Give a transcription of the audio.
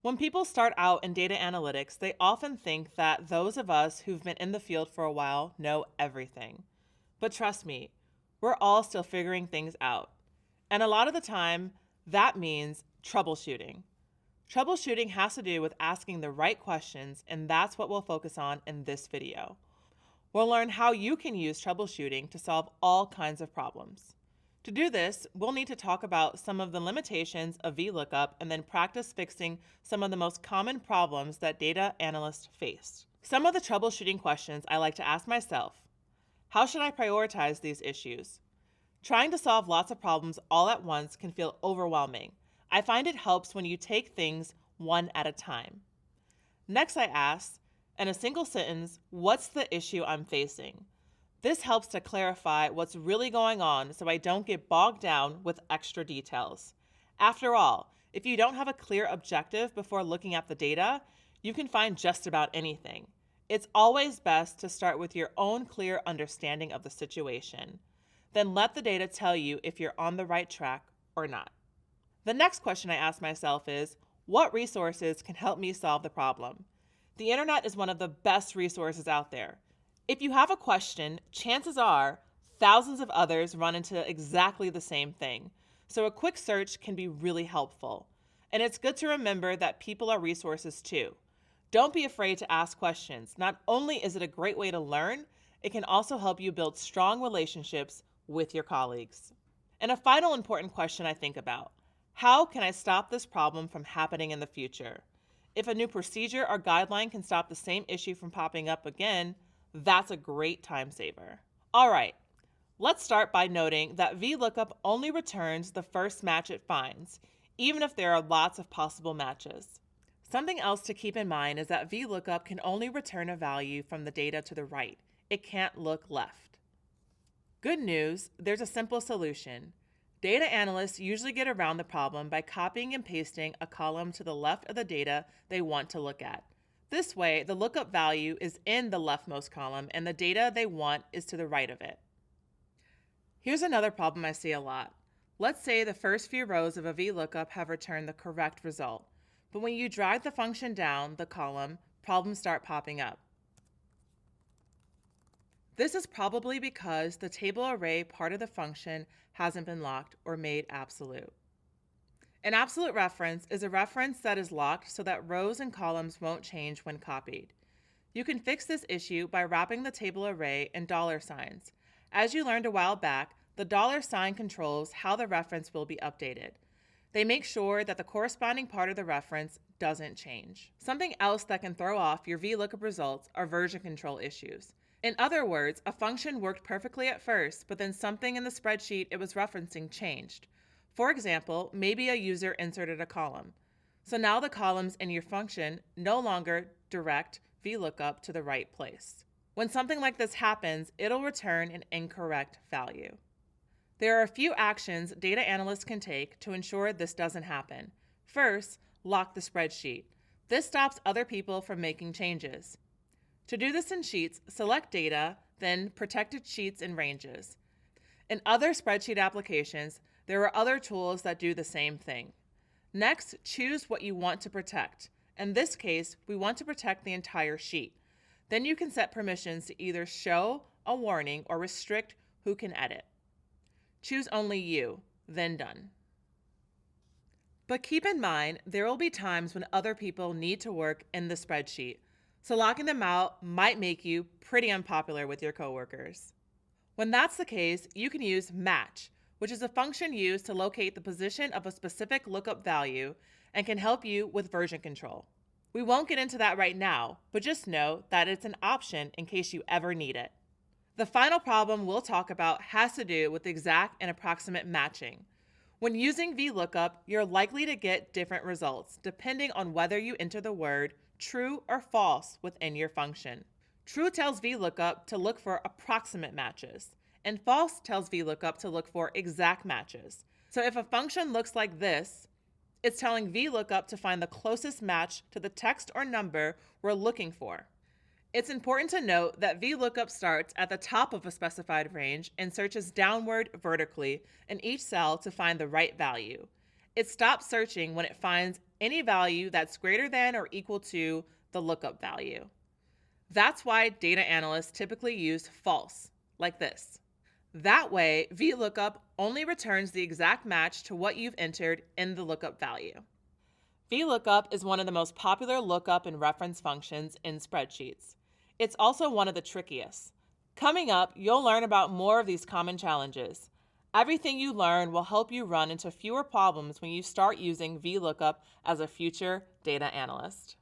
When people start out in data analytics, they often think that those of us who've been in the field for a while know everything. But trust me, we're all still figuring things out. And a lot of the time, that means troubleshooting. Troubleshooting has to do with asking the right questions, and that's what we'll focus on in this video. We'll learn how you can use troubleshooting to solve all kinds of problems. To do this, we'll need to talk about some of the limitations of VLOOKUP and then practice fixing some of the most common problems that data analysts face. Some of the troubleshooting questions I like to ask myself: how should I prioritize these issues? Trying to solve lots of problems all at once can feel overwhelming. I find it helps when you take things one at a time. Next, I ask, in a single sentence, what's the issue I'm facing? This helps to clarify what's really going on so I don't get bogged down with extra details. After all, if you don't have a clear objective before looking at the data, you can find just about anything. It's always best to start with your own clear understanding of the situation. Then let the data tell you if you're on the right track or not. The next question I ask myself is, what resources can help me solve the problem? The internet is one of the best resources out there. If you have a question, chances are thousands of others run into exactly the same thing. So a quick search can be really helpful. And it's good to remember that people are resources too. Don't be afraid to ask questions. Not only is it a great way to learn, it can also help you build strong relationships with your colleagues. And a final important question I think about: how can I stop this problem from happening in the future? If a new procedure or guideline can stop the same issue from popping up again, that's a great time saver. All right, let's start by noting that VLOOKUP only returns the first match it finds, even if there are lots of possible matches. Something else to keep in mind is that VLOOKUP can only return a value from the data to the right. It can't look left. Good news, there's a simple solution. Data analysts usually get around the problem by copying and pasting a column to the left of the data they want to look at. This way, the lookup value is in the leftmost column and the data they want is to the right of it. Here's another problem I see a lot. Let's say the first few rows of a VLOOKUP have returned the correct result, but when you drag the function down the column, problems start popping up. This is probably because the table array part of the function hasn't been locked or made absolute. An absolute reference is a reference that is locked so that rows and columns won't change when copied. You can fix this issue by wrapping the table array in $signs. As you learned a while back, the $sign controls how the reference will be updated. They make sure that the corresponding part of the reference doesn't change. Something else that can throw off your VLOOKUP results are version control issues. In other words, a function worked perfectly at first, but then something in the spreadsheet it was referencing changed. For example, maybe a user inserted a column. So now the columns in your function no longer direct VLOOKUP to the right place. When something like this happens, it'll return an incorrect value. There are a few actions data analysts can take to ensure this doesn't happen. First, lock the spreadsheet. This stops other people from making changes. To do this in Sheets, select Data, then Protected Sheets and Ranges. In other spreadsheet applications, there are other tools that do the same thing. Next, choose what you want to protect. In this case, we want to protect the entire sheet. Then you can set permissions to either show a warning or restrict who can edit. Choose only you, then done. But keep in mind, there will be times when other people need to work in the spreadsheet, so locking them out might make you pretty unpopular with your coworkers. When that's the case, you can use match, which is a function used to locate the position of a specific lookup value and can help you with version control. We won't get into that right now, but just know that it's an option in case you ever need it. The final problem we'll talk about has to do with exact and approximate matching. When using VLOOKUP, you're likely to get different results depending on whether you enter the word true or false within your function. True tells VLOOKUP to look for approximate matches, and false tells VLOOKUP to look for exact matches. So if a function looks like this, it's telling VLOOKUP to find the closest match to the text or number we're looking for. It's important to note that VLOOKUP starts at the top of a specified range and searches downward vertically in each cell to find the right value. It stops searching when it finds any value that's greater than or equal to the lookup value. That's why data analysts typically use false, like this. That way, VLOOKUP only returns the exact match to what you've entered in the lookup value. VLOOKUP is one of the most popular lookup and reference functions in spreadsheets. It's also one of the trickiest. Coming up, you'll learn about more of these common challenges. Everything you learn will help you run into fewer problems when you start using VLOOKUP as a future data analyst.